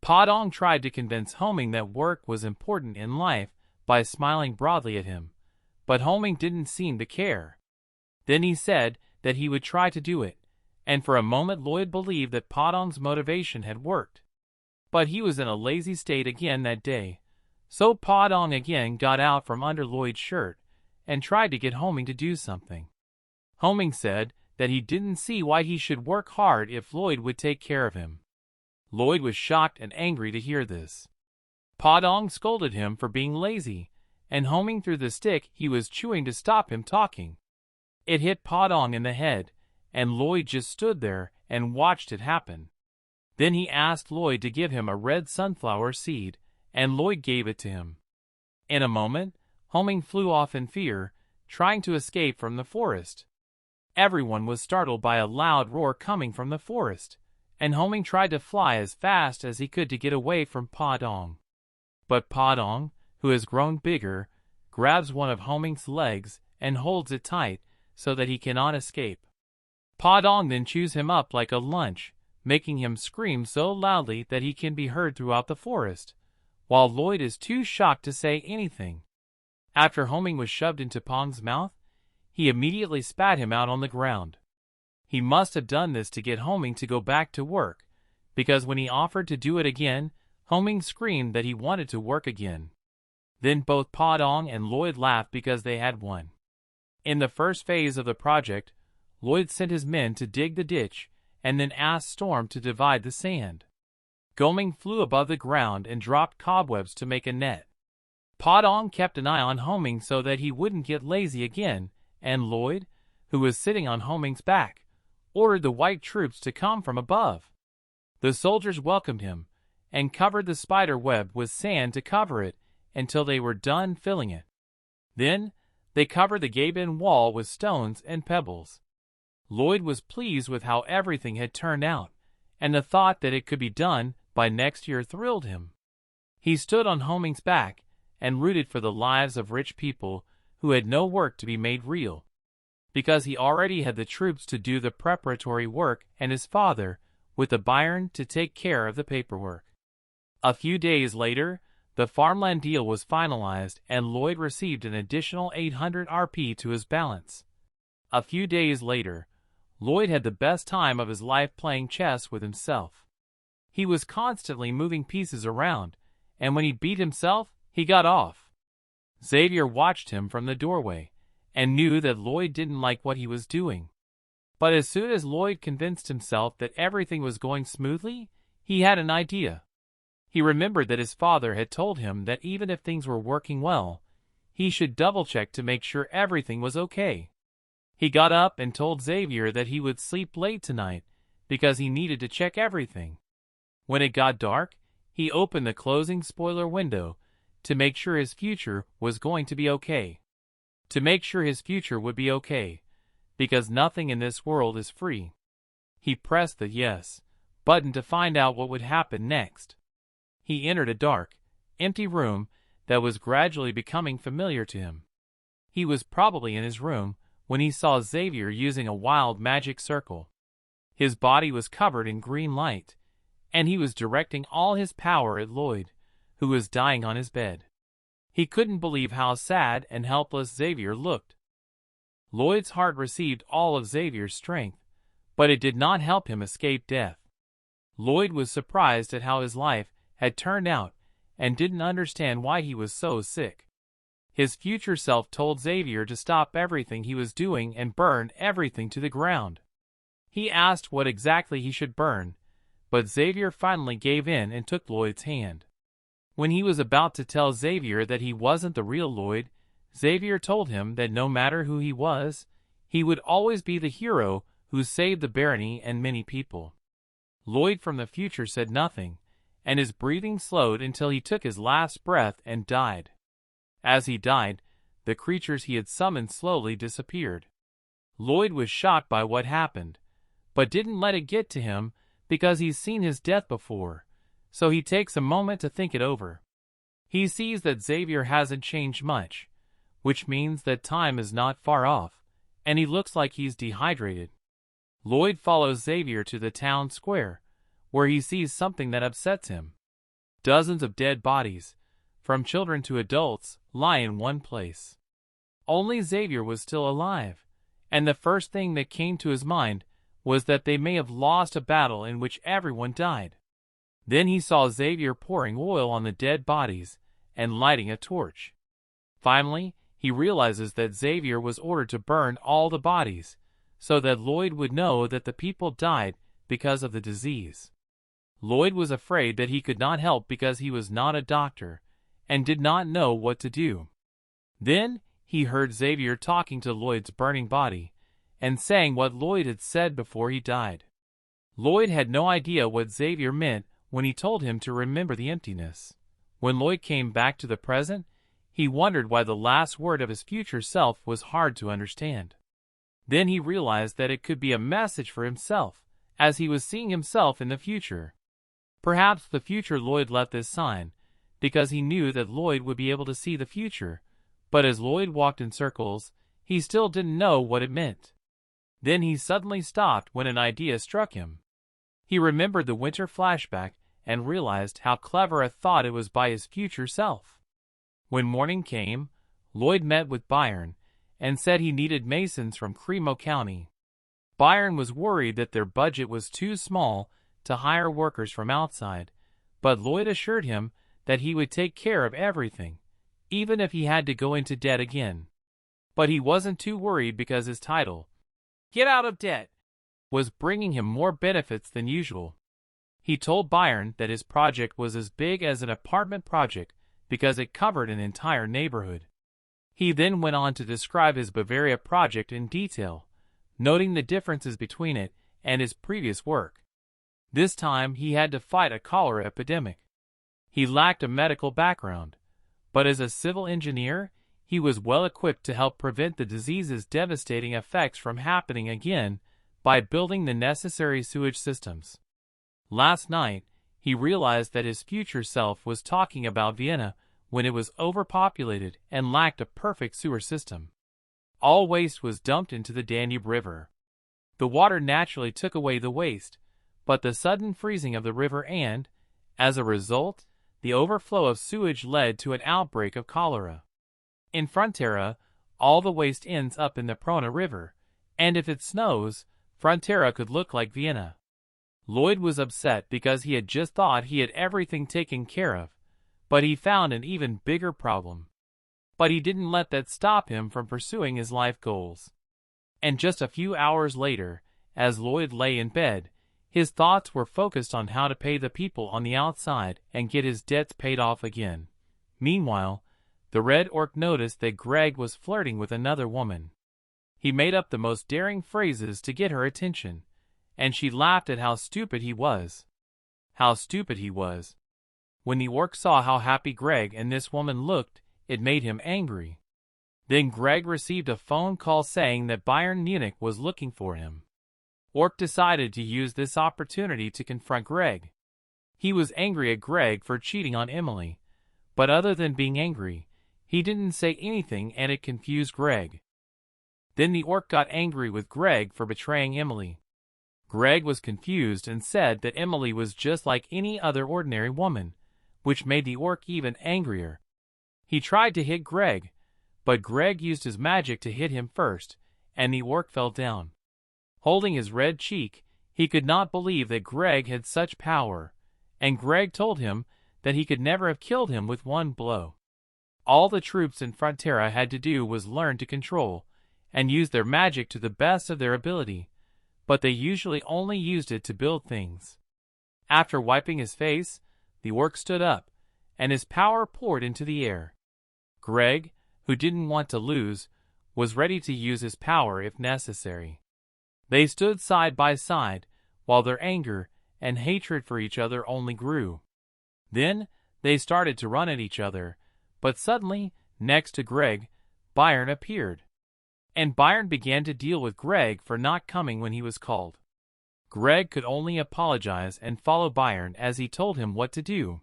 Podong tried to convince Homing that work was important in life by smiling broadly at him, but Homing didn't seem to care. Then he said that he would try to do it, and for a moment Lloyd believed that Podong's motivation had worked. But he was in a lazy state again that day, so Podong again got out from under Lloyd's shirt and tried to get Homing to do something. Homing said that he didn't see why he should work hard if Lloyd would take care of him. Lloyd was shocked and angry to hear this. Podong scolded him for being lazy, and Homing threw the stick he was chewing to stop him talking. It hit Podong in the head, and Lloyd just stood there and watched it happen. Then he asked Lloyd to give him a red sunflower seed, and Lloyd gave it to him. In a moment, Homing flew off in fear, trying to escape from the forest. Everyone was startled by a loud roar coming from the forest, and Homing tried to fly as fast as he could to get away from Podong. But Podong, who has grown bigger, grabs one of Homing's legs and holds it tight so that he cannot escape. Podong then chews him up like a lunch, making him scream so loudly that he can be heard throughout the forest, while Lloyd is too shocked to say anything. After Homing was shoved into Pong's mouth, he immediately spat him out on the ground. He must have done this to get Homing to go back to work, because when he offered to do it again, Homing screamed that he wanted to work again. Then both Podong and Lloyd laughed because they had won. In the first phase of the project, Lloyd sent his men to dig the ditch and then asked Storm to divide the sand. Homing flew above the ground and dropped cobwebs to make a net. Podong kept an eye on Homing so that he wouldn't get lazy again, and Lloyd, who was sitting on Homing's back, ordered the white troops to come from above. The soldiers welcomed him and covered the spider web with sand to cover it until they were done filling it. Then they covered the cave-in wall with stones and pebbles. Lloyd was pleased with how everything had turned out, and the thought that it could be done by next year thrilled him. He stood on Homing's back and rooted for the lives of rich people who had no work to be made real, because he already had the troops to do the preparatory work and his father, with the Byron, to take care of the paperwork. A few days later, the farmland deal was finalized and Lloyd received an additional 800 Rp to his balance. A few days later, Lloyd had the best time of his life playing chess with himself. He was constantly moving pieces around, and when he beat himself, he got off. Xavier watched him from the doorway, and knew that Lloyd didn't like what he was doing. But as soon as Lloyd convinced himself that everything was going smoothly, he had an idea. He remembered that his father had told him that even if things were working well, he should double-check to make sure everything was okay. He got up and told Xavier that he would sleep late tonight because he needed to check everything. When it got dark, he opened the closing spoiler window to make sure his future was going to be okay. To make sure his future would be okay, because nothing in this world is free. He pressed the yes button to find out what would happen next. He entered a dark, empty room that was gradually becoming familiar to him. He was probably in his room when he saw Xavier using a wild magic circle. His body was covered in green light, and he was directing all his power at Lloyd, who was dying on his bed. He couldn't believe how sad and helpless Xavier looked. Lloyd's heart received all of Xavier's strength, but it did not help him escape death. Lloyd was surprised at how his life had turned out and didn't understand why he was so sick. His future self told Xavier to stop everything he was doing and burn everything to the ground. He asked what exactly he should burn, but Xavier finally gave in and took Lloyd's hand. When he was about to tell Xavier that he wasn't the real Lloyd, Xavier told him that no matter who he was, he would always be the hero who saved the barony and many people. Lloyd from the future said nothing, and his breathing slowed until he took his last breath and died. As he died, the creatures he had summoned slowly disappeared. Lloyd was shocked by what happened, but didn't let it get to him because he's seen his death before, so he takes a moment to think it over. He sees that Xavier hasn't changed much, which means that time is not far off, and he looks like he's dehydrated. Lloyd follows Xavier to the town square, where he sees something that upsets him. Dozens of dead bodies, from children to adults, lie in one place. Only Xavier was still alive, and the first thing that came to his mind was that they may have lost a battle in which everyone died. Then he saw Xavier pouring oil on the dead bodies and lighting a torch. Finally, he realizes that Xavier was ordered to burn all the bodies, so that Lloyd would know that the people died because of the disease. Lloyd was afraid that he could not help because he was not a doctor, and did not know what to do. Then he heard Xavier talking to Lloyd's burning body, and saying what Lloyd had said before he died. Lloyd had no idea what Xavier meant when he told him to remember the emptiness. When Lloyd came back to the present, he wondered why the last word of his future self was hard to understand. Then he realized that it could be a message for himself, as he was seeing himself in the future. Perhaps the future Lloyd left this sign, because he knew that Lloyd would be able to see the future, but as Lloyd walked in circles, he still didn't know what it meant. Then he suddenly stopped when an idea struck him. He remembered the winter flashback and realized how clever a thought it was by his future self. When morning came, Lloyd met with Byron and said he needed masons from Cremo County. Byron was worried that their budget was too small to hire workers from outside, but Lloyd assured him that he would take care of everything, even if he had to go into debt again. But he wasn't too worried because his title, "Get Out of Debt," was bringing him more benefits than usual. He told Byron that his project was as big as an apartment project because it covered an entire neighborhood. He then went on to describe his Bavaria project in detail, noting the differences between it and his previous work. This time he had to fight a cholera epidemic. He lacked a medical background, but as a civil engineer, he was well equipped to help prevent the disease's devastating effects from happening again by building the necessary sewage systems. Last night, he realized that his future self was talking about Vienna when it was overpopulated and lacked a perfect sewer system. All waste was dumped into the Danube River. The water naturally took away the waste, but the sudden freezing of the river and, as a result, the overflow of sewage led to an outbreak of cholera. In Frontera, all the waste ends up in the Prona River, and if it snows, Frontera could look like Vienna. Lloyd was upset because he had just thought he had everything taken care of, but he found an even bigger problem. But he didn't let that stop him from pursuing his life goals. And just a few hours later, as Lloyd lay in bed, his thoughts were focused on how to pay the people on the outside and get his debts paid off again. Meanwhile, the Red Orc noticed that Greg was flirting with another woman. He made up the most daring phrases to get her attention, and she laughed at how stupid he was. How stupid he was. When the orc saw how happy Greg and this woman looked, it made him angry. Then Greg received a phone call saying that Byron Munich was looking for him. Orc decided to use this opportunity to confront Greg. He was angry at Greg for cheating on Emily, but other than being angry, he didn't say anything and it confused Greg. Then the orc got angry with Greg for betraying Emily. Greg was confused and said that Emily was just like any other ordinary woman, which made the orc even angrier. He tried to hit Greg, but Greg used his magic to hit him first, and the orc fell down. Holding his red cheek, he could not believe that Greg had such power, and Greg told him that he could never have killed him with one blow. All the troops in Frontera had to do was learn to control and use their magic to the best of their ability, but they usually only used it to build things. After wiping his face, the orc stood up, and his power poured into the air. Greg, who didn't want to lose, was ready to use his power if necessary. They stood side by side, while their anger and hatred for each other only grew. Then they started to run at each other, but suddenly, next to Greg, Byron appeared. And Byron began to deal with Greg for not coming when he was called. Greg could only apologize and follow Byron as he told him what to do.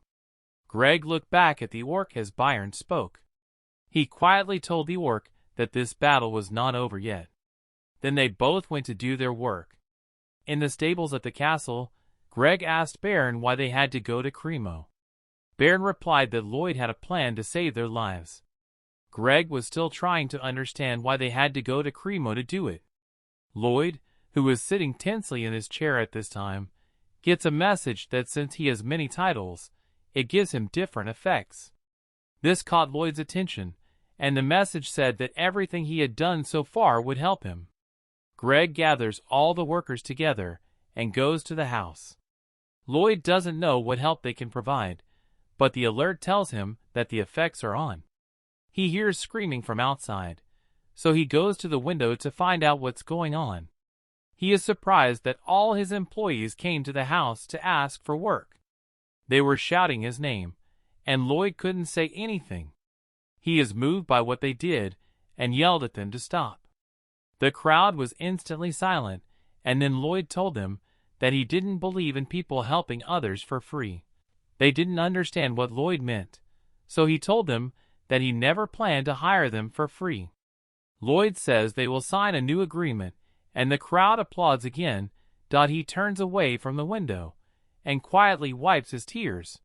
Greg looked back at the orc as Byron spoke. He quietly told the orc that this battle was not over yet. Then they both went to do their work. In the stables at the castle, Greg asked Baron why they had to go to Cremo. Baird replied that Lloyd had a plan to save their lives. Greg was still trying to understand why they had to go to Cremo to do it. Lloyd, who was sitting tensely in his chair at this time, gets a message that since he has many titles, it gives him different effects. This caught Lloyd's attention, and the message said that everything he had done so far would help him. Greg gathers all the workers together and goes to the house. Lloyd doesn't know what help they can provide, but the alert tells him that the effects are on. He hears screaming from outside, so he goes to the window to find out what's going on. He is surprised that all his employees came to the house to ask for work. They were shouting his name, and Lloyd couldn't say anything. He is moved by what they did and yelled at them to stop. The crowd was instantly silent, and then Lloyd told them that he didn't believe in people helping others for free. They didn't understand what Lloyd meant, so he told them that he never planned to hire them for free. Lloyd says they will sign a new agreement, and the crowd applauds again. He turns away from the window and quietly wipes his tears.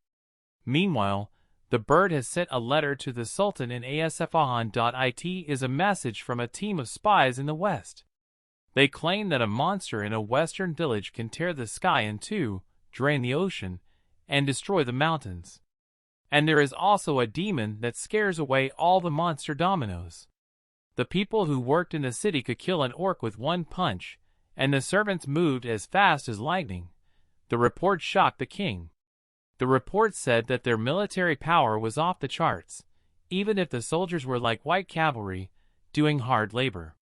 Meanwhile, the bird has sent a letter to the Sultan in Isfahan. It is a message from a team of spies in the west. They claim that a monster in a western village can tear the sky in two, drain the ocean, and destroy the mountains. And there is also a demon that scares away all the monster dominoes. The people who worked in the city could kill an orc with one punch, and the servants moved as fast as lightning. The report shocked the king. The report said that their military power was off the charts, even if the soldiers were like white cavalry, doing hard labor.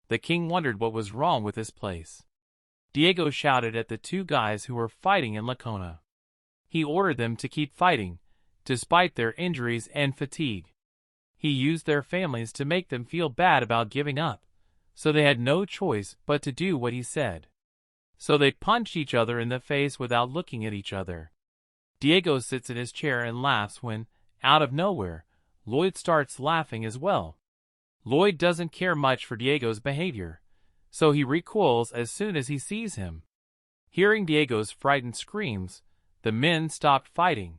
The king wondered what was wrong with this place. Diego shouted at the two guys who were fighting in Lacona. He ordered them to keep fighting, despite their injuries and fatigue. He used their families to make them feel bad about giving up, so they had no choice but to do what he said. So they punched each other in the face without looking at each other. Diego sits in his chair and laughs when, out of nowhere, Lloyd starts laughing as well. Lloyd doesn't care much for Diego's behavior, so he recoils as soon as he sees him. Hearing Diego's frightened screams, the men stopped fighting.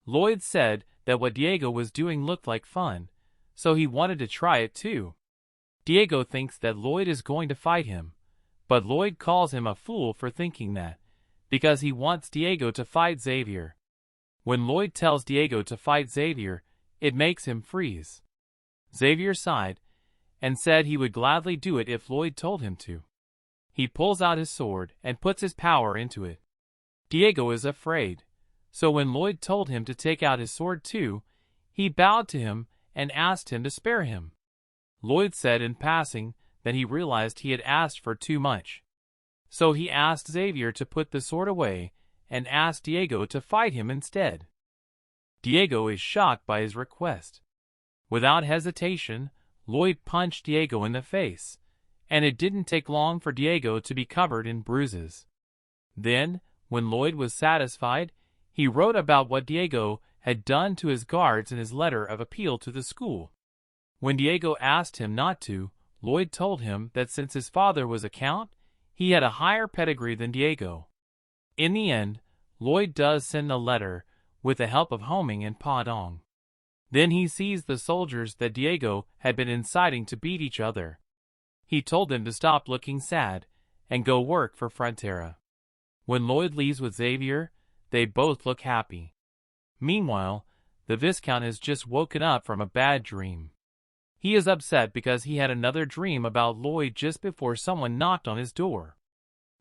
Lloyd said that what Diego was doing looked like fun, so he wanted to try it too. Diego thinks that Lloyd is going to fight him, but Lloyd calls him a fool for thinking that, because he wants Diego to fight Xavier. When Lloyd tells Diego to fight Xavier, it makes him freeze. Xavier sighed and said he would gladly do it if Lloyd told him to. He pulls out his sword and puts his power into it. Diego is afraid, so when Lloyd told him to take out his sword too, he bowed to him and asked him to spare him. Lloyd said in passing that he realized he had asked for too much. So he asked Xavier to put the sword away and asked Diego to fight him instead. Diego is shocked by his request. Without hesitation, Lloyd punched Diego in the face, and it didn't take long for Diego to be covered in bruises. Then, when Lloyd was satisfied, he wrote about what Diego had done to his guards in his letter of appeal to the school. When Diego asked him not to, Lloyd told him that since his father was a count, he had a higher pedigree than Diego. In the end, Lloyd does send a letter with the help of Homing and Pa Dong. Then he sees the soldiers that Diego had been inciting to beat each other. He told them to stop looking sad and go work for Frontera. When Lloyd leaves with Xavier, they both look happy. Meanwhile, the Viscount has just woken up from a bad dream. He is upset because he had another dream about Lloyd just before someone knocked on his door.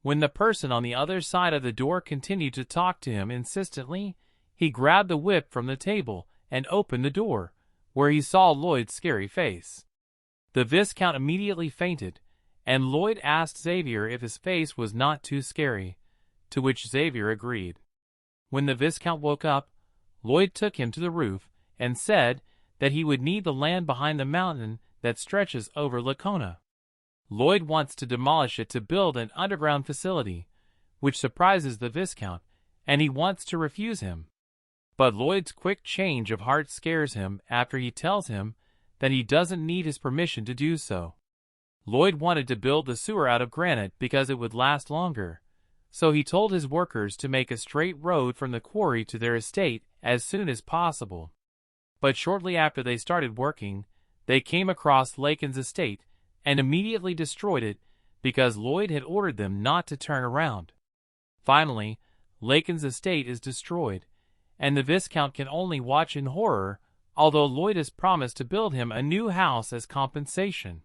When the person on the other side of the door continued to talk to him insistently, he grabbed the whip from the table and opened the door, where he saw Lloyd's scary face. The Viscount immediately fainted, and Lloyd asked Xavier if his face was not too scary, to which Xavier agreed. When the Viscount woke up, Lloyd took him to the roof and said that he would need the land behind the mountain that stretches over Lacona. Lloyd wants to demolish it to build an underground facility, which surprises the Viscount, and he wants to refuse him. But Lloyd's quick change of heart scares him after he tells him that he doesn't need his permission to do so. Lloyd wanted to build the sewer out of granite because it would last longer, so he told his workers to make a straight road from the quarry to their estate as soon as possible. But shortly after they started working, they came across Lakin's estate and immediately destroyed it because Lloyd had ordered them not to turn around. Finally, Lakin's estate is destroyed, and the Viscount can only watch in horror, although Lloyd has promised to build him a new house as compensation.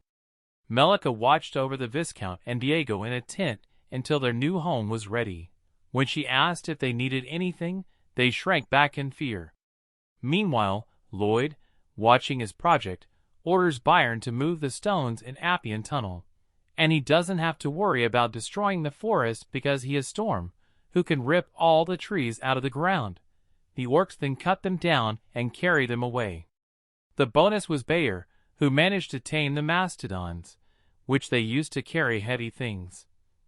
Melica watched over the Viscount and Diego in a tent until their new home was ready. When she asked if they needed anything, they shrank back in fear. Meanwhile, Lloyd, watching his project, orders Byron to move the stones in Appian Tunnel, and he doesn't have to worry about destroying the forest because he has Storm, who can rip all the trees out of the ground. The orcs then cut them down and carry them away. The bonus was Bayer, who managed to tame the mastodons, which they used to carry heavy things.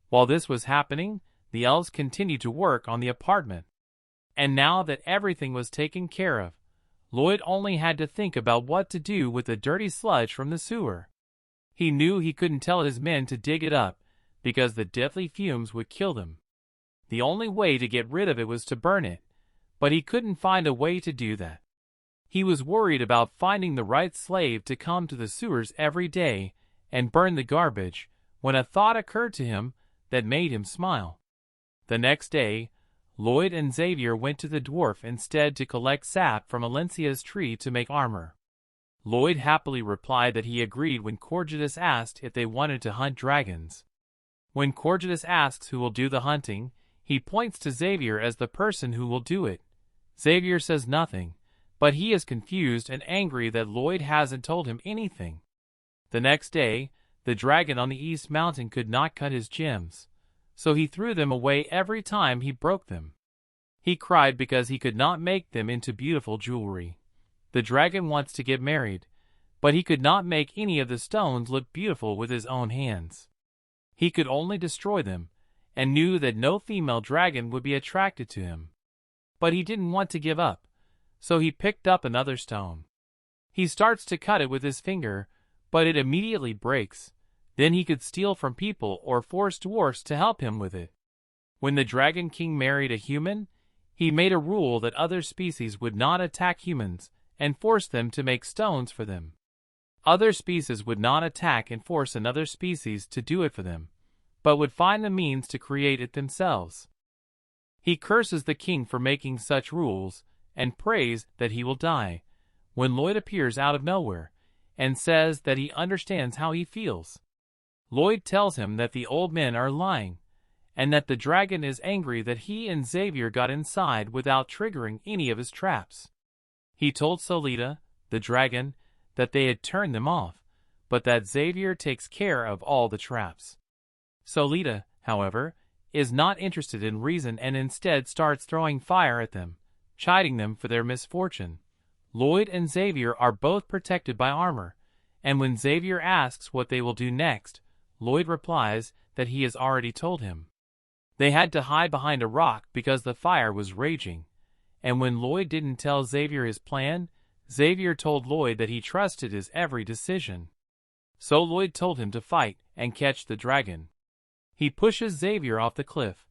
While this was happening, the elves continued to work on the apartment. And now that everything was taken care of, Lloyd only had to think about what to do with the dirty sludge from the sewer. He knew he couldn't tell his men to dig it up, because the deadly fumes would kill them. The only way to get rid of it was to burn it, but he couldn't find a way to do that. He was worried about finding the right slave to come to the sewers every day and burn the garbage, when a thought occurred to him that made him smile. The next day, Lloyd and Xavier went to the dwarf instead to collect sap from Alencia's tree to make armor. Lloyd happily replied that he agreed when Corgidus asked if they wanted to hunt dragons. When Corgidus asks who will do the hunting, he points to Xavier as the person who will do it. Xavier says nothing, but he is confused and angry that Lloyd hasn't told him anything. The next day, the dragon on the East Mountain could not cut his gems, so he threw them away every time he broke them. He cried because he could not make them into beautiful jewelry. The dragon wants to get married, but he could not make any of the stones look beautiful with his own hands. He could only destroy them, and knew that no female dragon would be attracted to him. But he didn't want to give up, so he picked up another stone. He starts to cut it with his finger, but it immediately breaks. Then he could steal from people or force dwarfs to help him with it. When the Dragon King married a human, he made a rule that other species would not attack humans and force them to make stones for them. Other species would not attack and force another species to do it for them, but would find the means to create it themselves. He curses the king for making such rules and prays that he will die, when Lloyd appears out of nowhere and says that he understands how he feels. Lloyd tells him that the old men are lying, and that the dragon is angry that he and Xavier got inside without triggering any of his traps. He told Solita, the dragon, that they had turned them off, but that Xavier takes care of all the traps. Solita, however, is not interested in reason and instead starts throwing fire at them, chiding them for their misfortune. Lloyd and Xavier are both protected by armor, and when Xavier asks what they will do next, Lloyd replies that he has already told him. They had to hide behind a rock because the fire was raging, and when Lloyd didn't tell Xavier his plan, Xavier told Lloyd that he trusted his every decision. So Lloyd told him to fight and catch the dragon. He pushes Xavier off the cliff,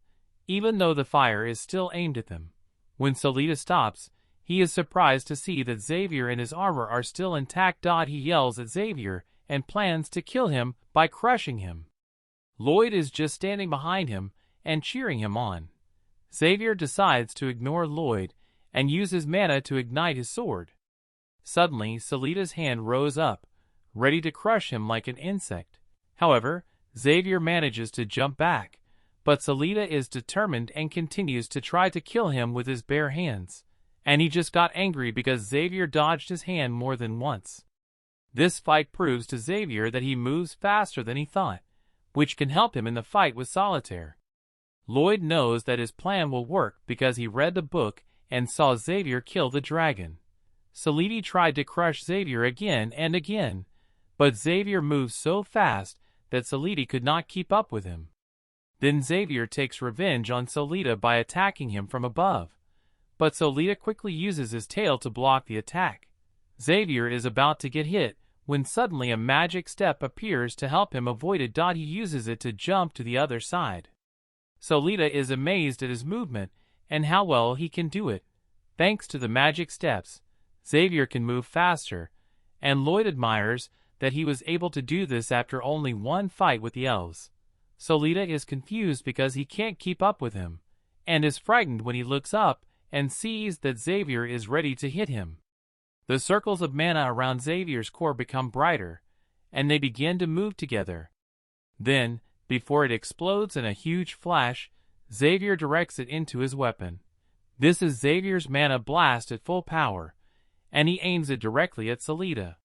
even though the fire is still aimed at them. When Solita stops, he is surprised to see that Xavier and his armor are still intact. He yells at Xavier and plans to kill him by crushing him. Lloyd is just standing behind him and cheering him on. Xavier decides to ignore Lloyd and use his mana to ignite his sword. Suddenly, Solita's hand rose up, ready to crush him like an insect. However, Xavier manages to jump back, but Solita is determined and continues to try to kill him with his bare hands, and he just got angry because Xavier dodged his hand more than once. This fight proves to Xavier that he moves faster than he thought, which can help him in the fight with Solitaire. Lloyd knows that his plan will work because he read the book and saw Xavier kill the dragon. Solita tried to crush Xavier again and again, but Xavier moves so fast that Solita could not keep up with him. Then Xavier takes revenge on Solita by attacking him from above, but Solita quickly uses his tail to block the attack. Xavier is about to get hit when suddenly a magic step appears to help him avoid it. He uses it to jump to the other side. Solita is amazed at his movement and how well he can do it. Thanks to the magic steps, Xavier can move faster, and Lloyd admires that he was able to do this after only one fight with the elves. Solita is confused because he can't keep up with him, and is frightened when he looks up and sees that Xavier is ready to hit him. The circles of mana around Xavier's core become brighter, and they begin to move together. Then, before it explodes in a huge flash, Xavier directs it into his weapon. This is Xavier's mana blast at full power, and he aims it directly at Solita.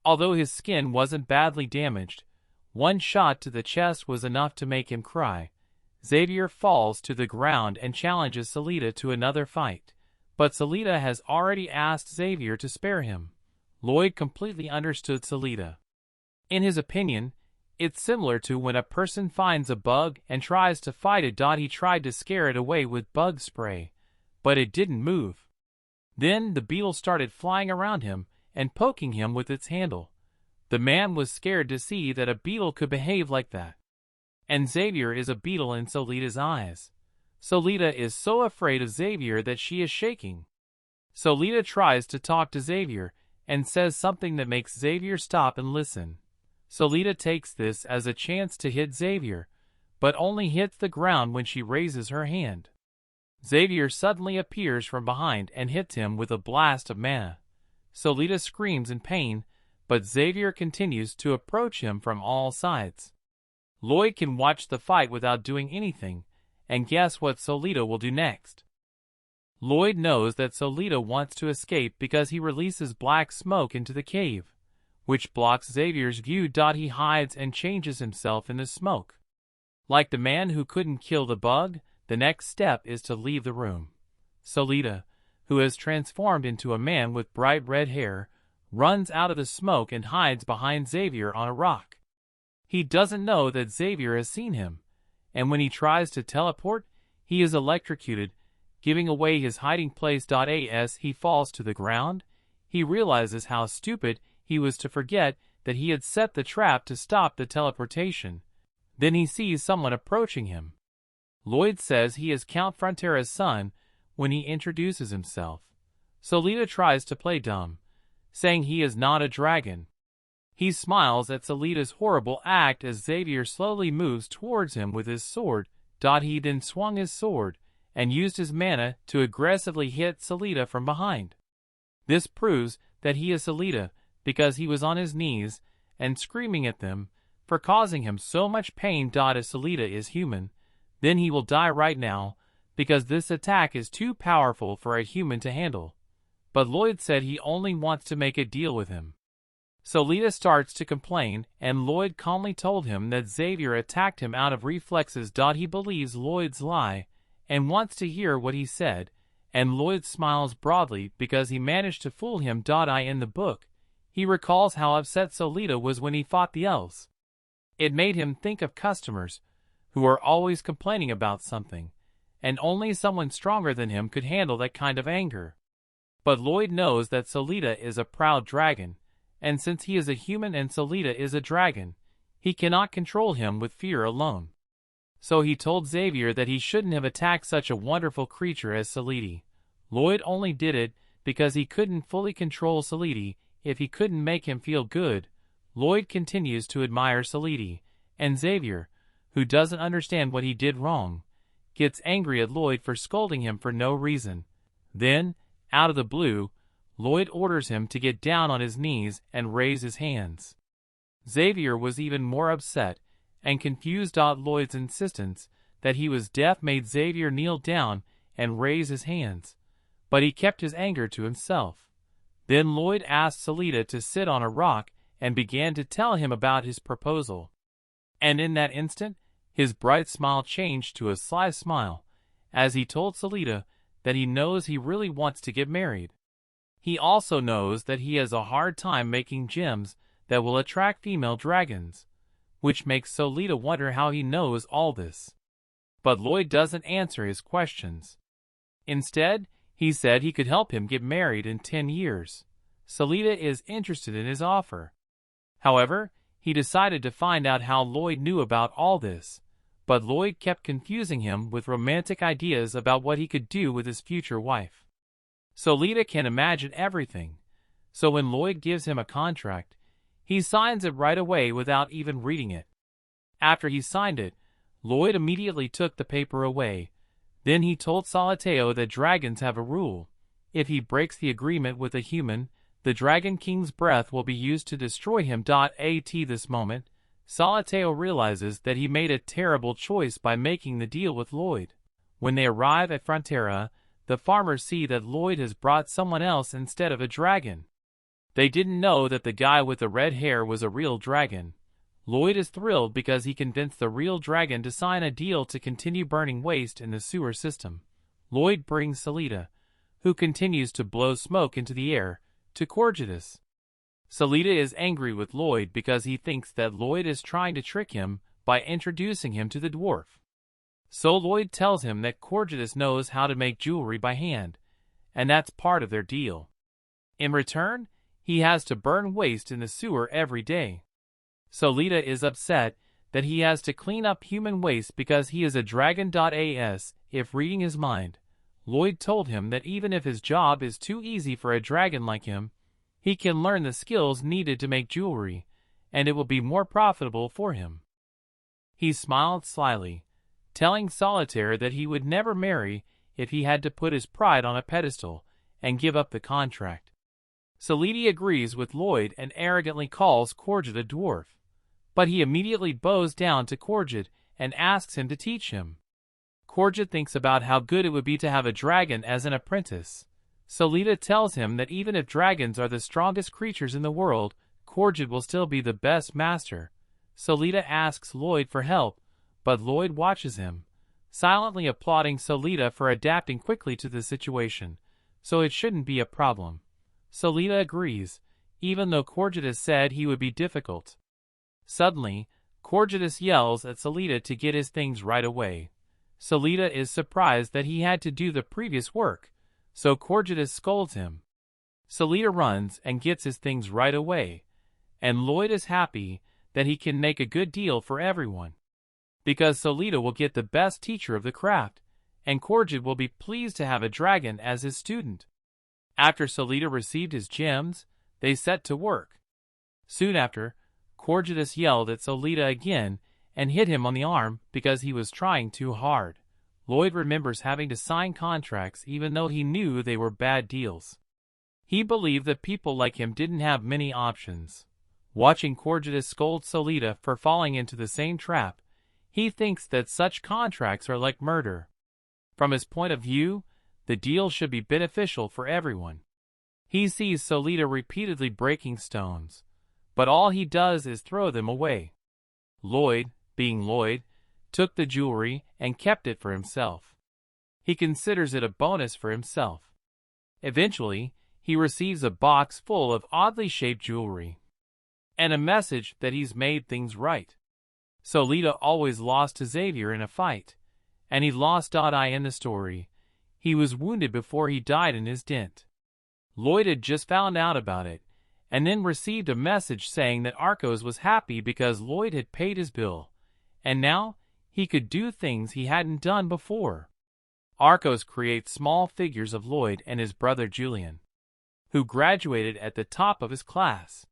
Although his skin wasn't badly damaged, one shot to the chest was enough to make him cry. Xavier falls to the ground and challenges Solita to another fight, but Solita has already asked Xavier to spare him. Lloyd completely understood Solita. In his opinion, it's similar to when a person finds a bug and tries to fight it. He tried to scare it away with bug spray, but it didn't move. Then the beetle started flying around him and poking him with its handle. The man was scared to see that a beetle could behave like that. And Xavier is a beetle in Solita's eyes. Solita is so afraid of Xavier that she is shaking. Solita tries to talk to Xavier and says something that makes Xavier stop and listen. Solita takes this as a chance to hit Xavier, but only hits the ground when she raises her hand. Xavier suddenly appears from behind and hits him with a blast of mana. Solita screams in pain, but Xavier continues to approach him from all sides. Lloyd can watch the fight without doing anything, and guess what Solita will do next? Lloyd knows that Solita wants to escape because he releases black smoke into the cave, which blocks Xavier's view. He hides and changes himself in the smoke. Like the man who couldn't kill the bug, the next step is to leave the room. Solita, who has transformed into a man with bright red hair, runs out of the smoke and hides behind Xavier on a rock. He doesn't know that Xavier has seen him, and when he tries to teleport, he is electrocuted, giving away his hiding place. As he falls to the ground, he realizes how stupid he was to forget that he had set the trap to stop the teleportation. Then he sees someone approaching him. Lloyd says he is Count Frontera's son when he introduces himself. Solita tries to play dumb, saying he is not a dragon. He smiles at Solita's horrible act as Xavier slowly moves towards him with his sword. He then swung his sword and used his mana to aggressively hit Solita from behind. This proves that he is Solita because he was on his knees and screaming at them for causing him so much pain. As Solita is human, then he will die right now because this attack is too powerful for a human to handle. But Lloyd said he only wants to make a deal with him. Solita starts to complain, and Lloyd calmly told him that Xavier attacked him out of reflexes. He believes Lloyd's lie and wants to hear what he said, and Lloyd smiles broadly because he managed to fool him. In the book, he recalls how upset Solita was when he fought the elves. It made him think of customers who are always complaining about something, and only someone stronger than him could handle that kind of anger. But Lloyd knows that Solita is a proud dragon, and since he is a human and Solita is a dragon, he cannot control him with fear alone. So he told Xavier that he shouldn't have attacked such a wonderful creature as Solita. Lloyd only did it because he couldn't fully control Solita. If he couldn't make him feel good, Lloyd continues to admire Solita, and Xavier, who doesn't understand what he did wrong, gets angry at Lloyd for scolding him for no reason. Then, out of the blue, Lloyd orders him to get down on his knees and raise his hands. Xavier was even more upset and confused. Lloyd's insistence that he was deaf made Xavier kneel down and raise his hands, but he kept his anger to himself. Then Lloyd asked Solita to sit on a rock and began to tell him about his proposal. And in that instant, his bright smile changed to a sly smile, as he told Solita that he knows he really wants to get married. He also knows that he has a hard time making gems that will attract female dragons, which makes Solita wonder how he knows all this. But Lloyd doesn't answer his questions. Instead, he said he could help him get married in 10 years. Solita is interested in his offer. However, he decided to find out how Lloyd knew about all this, but Lloyd kept confusing him with romantic ideas about what he could do with his future wife. Solita can imagine everything, so when Lloyd gives him a contract, he signs it right away without even reading it. After he signed it, Lloyd immediately took the paper away. Then he told Salateo that dragons have a rule. If he breaks the agreement with a human, the Dragon King's breath will be used to destroy him. At this moment, Salateo realizes that he made a terrible choice by making the deal with Lloyd. When they arrive at Frontera, the farmers see that Lloyd has brought someone else instead of a dragon. They didn't know that the guy with the red hair was a real dragon. Lloyd is thrilled because he convinced the real dragon to sign a deal to continue burning waste in the sewer system. Lloyd brings Solita, who continues to blow smoke into the air, to Corjadus. Solita is angry with Lloyd because he thinks that Lloyd is trying to trick him by introducing him to the dwarf. So Lloyd tells him that Corjadus knows how to make jewelry by hand, and that's part of their deal. In return, he has to burn waste in the sewer every day. Solita is upset that he has to clean up human waste because he is a dragon. If reading his mind, Lloyd told him that even if his job is too easy for a dragon like him, he can learn the skills needed to make jewelry, and it will be more profitable for him. He smiled slyly, telling Solitaire that he would never marry if he had to put his pride on a pedestal and give up the contract. Solita agrees with Lloyd and arrogantly calls Corjad a dwarf, but he immediately bows down to Corjad and asks him to teach him. Corjad thinks about how good it would be to have a dragon as an apprentice. Solita tells him that even if dragons are the strongest creatures in the world, Corjad will still be the best master. Solita asks Lloyd for help, but Lloyd watches him, silently applauding Solita for adapting quickly to the situation, so it shouldn't be a problem. Solita agrees, even though Corjadus said he would be difficult. Suddenly, Corjadus yells at Solita to get his things right away. Solita is surprised that he had to do the previous work, so Corjadus scolds him. Solita runs and gets his things right away, and Lloyd is happy that he can make a good deal for everyone. Because Solita will get the best teacher of the craft, and Corjad will be pleased to have a dragon as his student. After Solita received his gems, they set to work. Soon after, Corjadus yelled at Solita again and hit him on the arm because he was trying too hard. Lloyd remembers having to sign contracts even though he knew they were bad deals. He believed that people like him didn't have many options. Watching Corjadus scold Solita for falling into the same trap, he thinks that such contracts are like murder. From his point of view, the deal should be beneficial for everyone. He sees Solita repeatedly breaking stones, but all he does is throw them away. Lloyd, being Lloyd, took the jewelry and kept it for himself. He considers it a bonus for himself. Eventually, he receives a box full of oddly shaped jewelry and a message that he's made things right. Solita always lost to Xavier in a fight, and he lost I in the story. He was wounded before he died in his dent. Lloyd had just found out about it, and then received a message saying that Arcos was happy because Lloyd had paid his bill, and now he could do things he hadn't done before. Arcos creates small figures of Lloyd and his brother Julian, who graduated at the top of his class.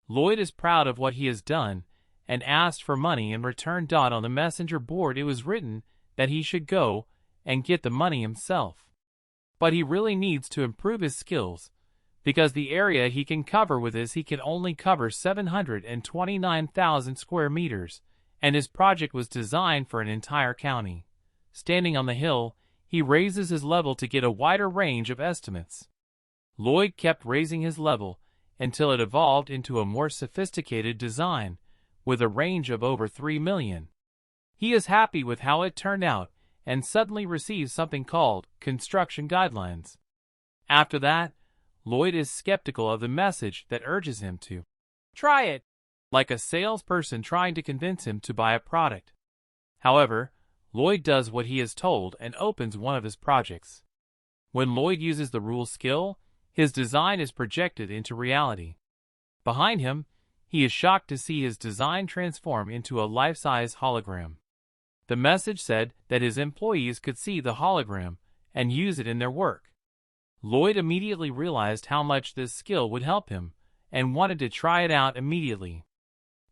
Lloyd is proud of what he has done and asked for money in return. On the messenger board it was written that he should go and get the money himself. But he really needs to improve his skills, because the area he can cover with he can only cover 729,000 square meters, and his project was designed for an entire county. Standing on the hill, he raises his level to get a wider range of estimates. Lloyd kept raising his level until it evolved into a more sophisticated design, with a range of over 3 million. He is happy with how it turned out and suddenly receives something called construction guidelines. After that, Lloyd is skeptical of the message that urges him to try it, like a salesperson trying to convince him to buy a product. However, Lloyd does what he is told and opens one of his projects. When Lloyd uses the rule skill, his design is projected into reality. Behind him, he is shocked to see his design transform into a life-size hologram. The message said that his employees could see the hologram and use it in their work. Lloyd immediately realized how much this skill would help him, and wanted to try it out immediately.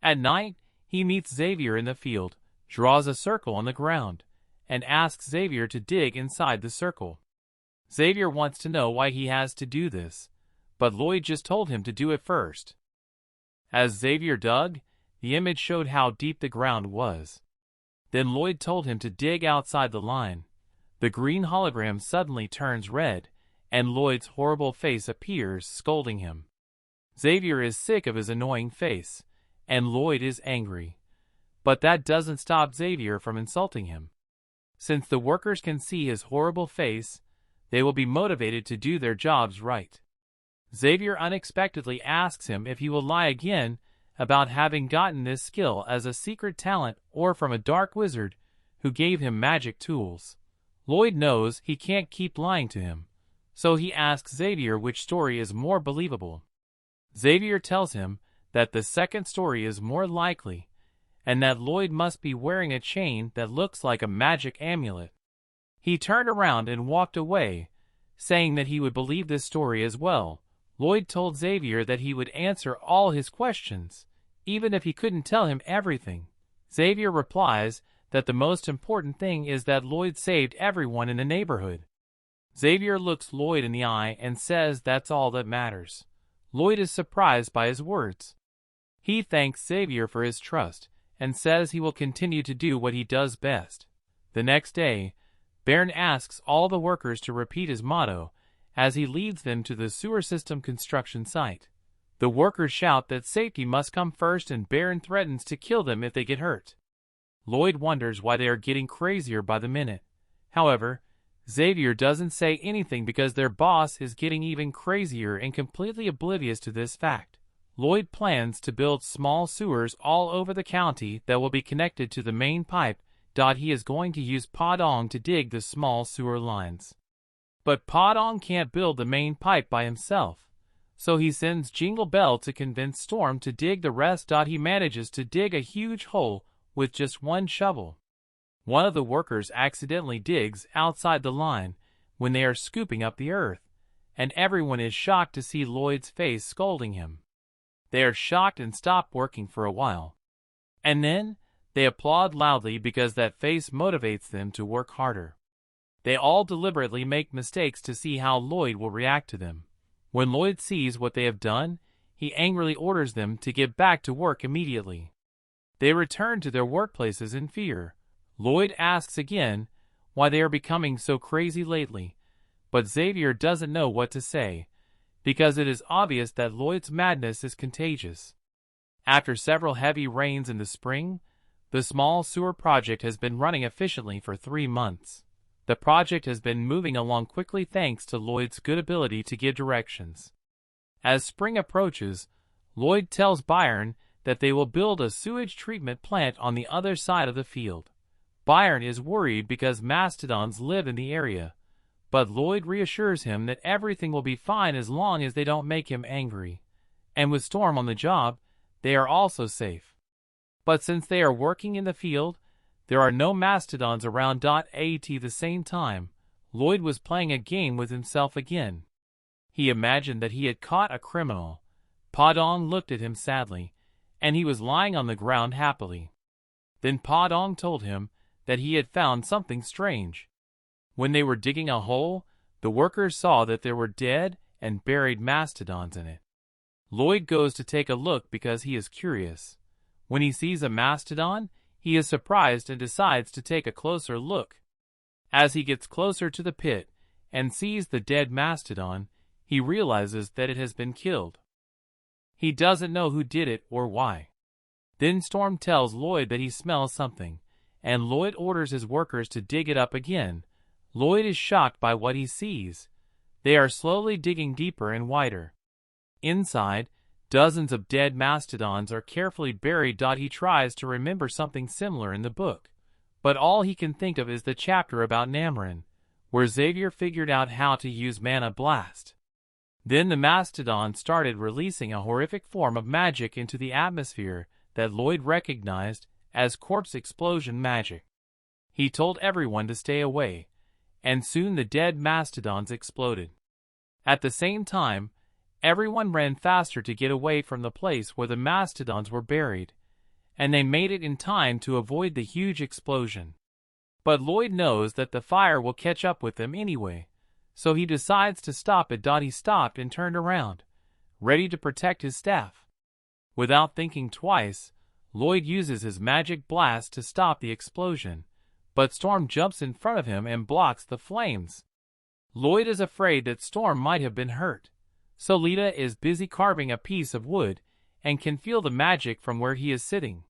At night, he meets Xavier in the field, draws a circle on the ground, and asks Xavier to dig inside the circle. Xavier wants to know why he has to do this, but Lloyd just told him to do it first. As Xavier dug, the image showed how deep the ground was. Then Lloyd told him to dig outside the line. The green hologram suddenly turns red, and Lloyd's horrible face appears, scolding him. Xavier is sick of his annoying face, and Lloyd is angry. But that doesn't stop Xavier from insulting him. Since the workers can see his horrible face, they will be motivated to do their jobs right. Xavier unexpectedly asks him if he will lie again about having gotten this skill as a secret talent or from a dark wizard who gave him magic tools. Lloyd knows he can't keep lying to him, so he asks Xavier which story is more believable. Xavier tells him that the second story is more likely, and that Lloyd must be wearing a chain that looks like a magic amulet. He turned around and walked away, saying that he would believe this story as well. Lloyd told Xavier that he would answer all his questions, even if he couldn't tell him everything. Xavier replies that the most important thing is that Lloyd saved everyone in the neighborhood. Xavier looks Lloyd in the eye and says that's all that matters. Lloyd is surprised by his words. He thanks Xavier for his trust and says he will continue to do what he does best. The next day, Bairn asks all the workers to repeat his motto as he leads them to the sewer system construction site. The workers shout that safety must come first, and Bairn threatens to kill them if they get hurt. Lloyd wonders why they are getting crazier by the minute. However, Xavier doesn't say anything because their boss is getting even crazier and completely oblivious to this fact. Lloyd plans to build small sewers all over the county that will be connected to the main pipe. He is going to use Podong to dig the small sewer lines. But Podong can't build the main pipe by himself, so he sends Jingle Bell to convince Storm to dig the rest. He manages to dig a huge hole with just one shovel. One of the workers accidentally digs outside the line when they are scooping up the earth, and everyone is shocked to see Lloyd's face scolding him. They are shocked and stop working for a while. And then, they applaud loudly because that face motivates them to work harder. They all deliberately make mistakes to see how Lloyd will react to them. When Lloyd sees what they have done, he angrily orders them to get back to work immediately. They return to their workplaces in fear. Lloyd asks again why they are becoming so crazy lately, but Xavier doesn't know what to say, because it is obvious that Lloyd's madness is contagious. After several heavy rains in the spring, the small sewer project has been running efficiently for 3 months. The project has been moving along quickly thanks to Lloyd's good ability to give directions. As spring approaches, Lloyd tells Bairn that they will build a sewage treatment plant on the other side of the field. Bairn is worried because mastodons live in the area, but Lloyd reassures him that everything will be fine as long as they don't make him angry. And with Storm on the job, they are also safe. But since they are working in the field, there are no mastodons around. At the same time, Lloyd was playing a game with himself again. He imagined that he had caught a criminal. Podong looked at him sadly, and he was lying on the ground happily. Then Podong told him that he had found something strange. When they were digging a hole, the workers saw that there were dead and buried mastodons in it. Lloyd goes to take a look because he is curious. When he sees a mastodon, he is surprised and decides to take a closer look. As he gets closer to the pit and sees the dead mastodon, he realizes that it has been killed. He doesn't know who did it or why. Then Storm tells Lloyd that he smells something, and Lloyd orders his workers to dig it up again. Lloyd is shocked by what he sees. They are slowly digging deeper and wider. Inside, dozens of dead mastodons are carefully buried. He tries to remember something similar in the book, but all he can think of is the chapter about Namran, where Xavier figured out how to use Mana Blast. Then the mastodon started releasing a horrific form of magic into the atmosphere that Lloyd recognized as corpse explosion magic. He told everyone to stay away, and soon the dead mastodons exploded. At the same time, everyone ran faster to get away from the place where the mastodons were buried, and they made it in time to avoid the huge explosion. But Lloyd knows that the fire will catch up with them anyway, so he decides to stop it. He stopped and turned around, ready to protect his staff. Without thinking twice, Lloyd uses his magic blast to stop the explosion, but Storm jumps in front of him and blocks the flames. Lloyd is afraid that Storm might have been hurt, so Lita is busy carving a piece of wood and can feel the magic from where he is sitting.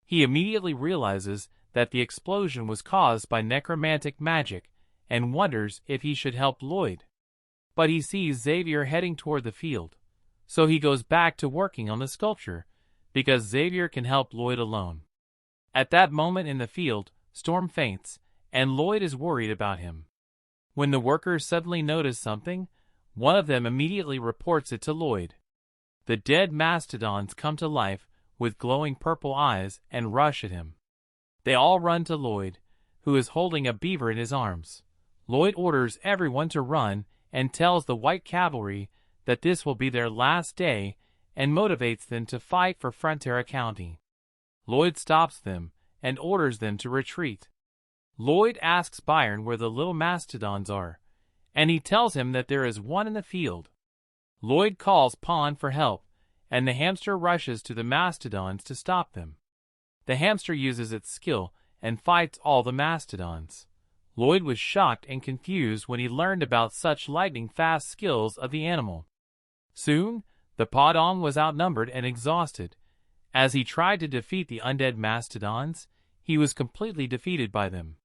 He immediately realizes that the explosion was caused by necromantic magic and wonders if he should help Lloyd. But he sees Xavier heading toward the field, so he goes back to working on the sculpture, because Xavier can help Lloyd alone. At that moment in the field, Storm faints, and Lloyd is worried about him. When the workers suddenly notice something, one of them immediately reports it to Lloyd. The dead mastodons come to life with glowing purple eyes and rush at him. They all run to Lloyd, who is holding a beaver in his arms. Lloyd orders everyone to run and tells the White Cavalry that this will be their last day and motivates them to fight for Frontera County. Lloyd stops them and orders them to retreat. Lloyd asks Byron where the little mastodons are, and he tells him that there is one in the field. Lloyd calls Pond for help, and the hamster rushes to the mastodons to stop them. The hamster uses its skill and fights all the mastodons. Lloyd was shocked and confused when he learned about such lightning-fast skills of the animal. Soon, the Podong was outnumbered and exhausted. As he tried to defeat the undead mastodons, he was completely defeated by them.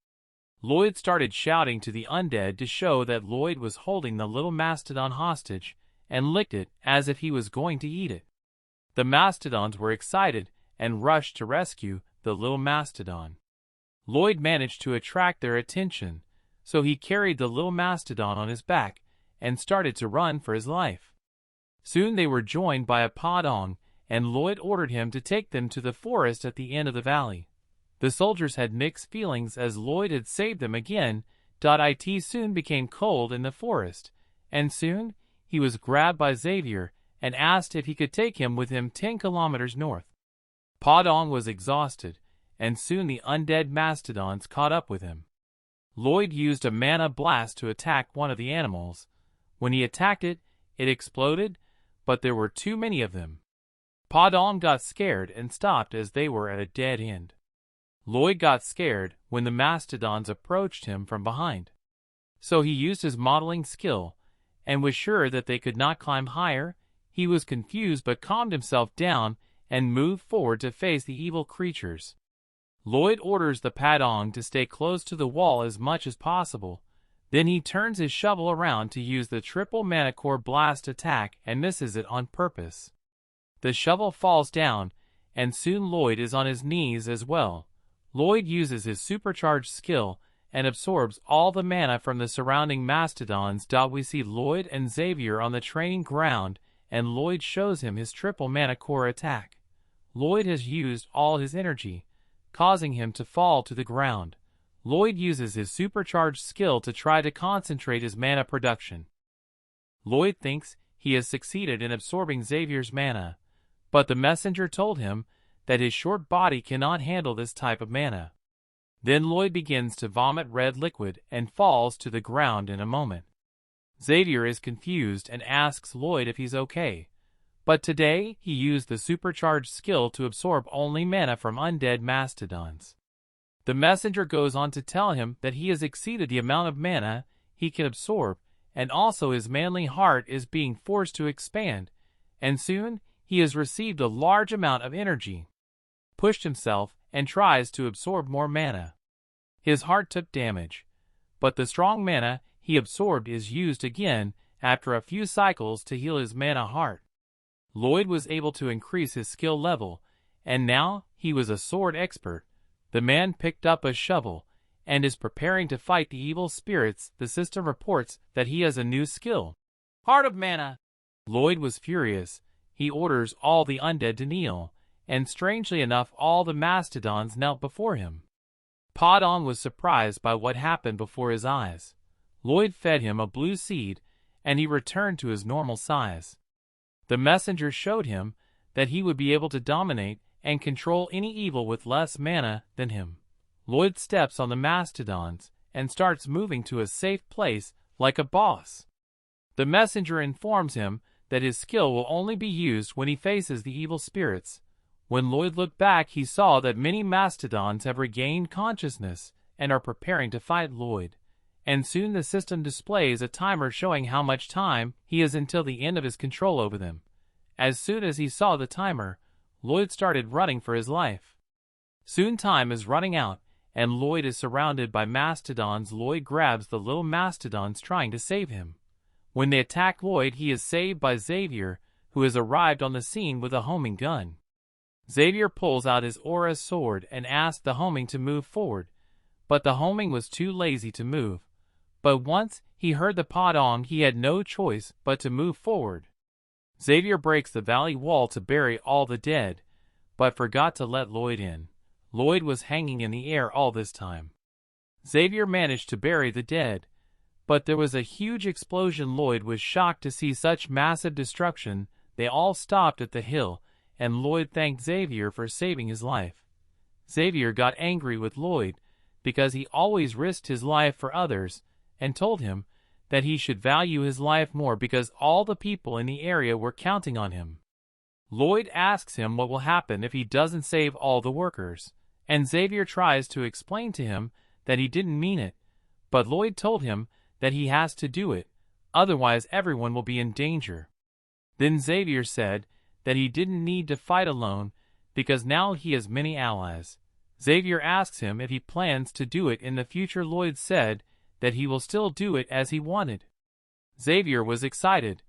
Lloyd started shouting to the undead to show that Lloyd was holding the little mastodon hostage and licked it as if he was going to eat it. The mastodons were excited and rushed to rescue the little mastodon. Lloyd managed to attract their attention, so he carried the little mastodon on his back and started to run for his life. Soon they were joined by a Podong, and Lloyd ordered him to take them to the forest at the end of the valley. The soldiers had mixed feelings as Lloyd had saved them again. It soon became cold in the forest, and soon he was grabbed by Xavier and asked if he could take him with him 10 kilometers north. Podong was exhausted, and soon the undead mastodons caught up with him. Lloyd used a mana blast to attack one of the animals. When he attacked it, it exploded, but there were too many of them. Podong got scared and stopped as they were at a dead end. Lloyd got scared when the mastodons approached him from behind. So he used his modeling skill and was sure that they could not climb higher. He was confused but calmed himself down and moved forward to face the evil creatures. Lloyd orders the Podong to stay close to the wall as much as possible. Then he turns his shovel around to use the triple mana core blast attack and misses it on purpose. The shovel falls down, and soon Lloyd is on his knees as well. Lloyd uses his supercharged skill and absorbs all the mana from the surrounding mastodons. We see Lloyd and Xavier on the training ground, and Lloyd shows him his triple mana core attack. Lloyd has used all his energy, causing him to fall to the ground. Lloyd uses his supercharged skill to try to concentrate his mana production. Lloyd thinks he has succeeded in absorbing Xavier's mana, but the messenger told him that his short body cannot handle this type of mana. Then Lloyd begins to vomit red liquid and falls to the ground in a moment. Xavier is confused and asks Lloyd if he's okay, but today he used the supercharged skill to absorb only mana from undead mastodons. The messenger goes on to tell him that he has exceeded the amount of mana he can absorb, and also his manly heart is being forced to expand, and soon he has received a large amount of energy. Pushed himself and tries to absorb more mana. His heart took damage, but the strong mana he absorbed is used again after a few cycles to heal his mana heart. Lloyd was able to increase his skill level, and now he was a sword expert. The man picked up a shovel and is preparing to fight the evil spirits. The system reports that he has a new skill, Heart of Mana. Lloyd was furious. He orders all the undead to kneel, and strangely enough all the mastodons knelt before him. Podong was surprised by what happened before his eyes. Lloyd fed him a blue seed and he returned to his normal size. The messenger showed him that he would be able to dominate and control any evil with less mana than him. Lloyd steps on the mastodons and starts moving to a safe place like a boss. The messenger informs him that his skill will only be used when he faces the evil spirits. When Lloyd looked back, he saw that many mastodons have regained consciousness and are preparing to fight Lloyd. And soon the system displays a timer showing how much time he has until the end of his control over them. As soon as he saw the timer, Lloyd started running for his life. Soon time is running out, and Lloyd is surrounded by mastodons. Lloyd grabs the little mastodons trying to save him. When they attack Lloyd, he is saved by Xavier, who has arrived on the scene with a homing gun. Xavier pulls out his aura sword and asks the homing to move forward, but the homing was too lazy to move. But once he heard the Podong, he had no choice but to move forward. Xavier breaks the valley wall to bury all the dead, but forgot to let Lloyd in. Lloyd was hanging in the air all this time. Xavier managed to bury the dead, but there was a huge explosion. Lloyd was shocked to see such massive destruction. They all stopped at the hill, and Lloyd thanked Xavier for saving his life. Xavier got angry with Lloyd because he always risked his life for others, and told him that he should value his life more because all the people in the area were counting on him. Lloyd asks him what will happen if he doesn't save all the workers, and Xavier tries to explain to him that he didn't mean it, but Lloyd told him that he has to do it, otherwise everyone will be in danger. Then Xavier said that he didn't need to fight alone because now he has many allies. Xavier asks him if he plans to do it in the future. Lloyd said that he will still do it as he wanted. Xavier was excited,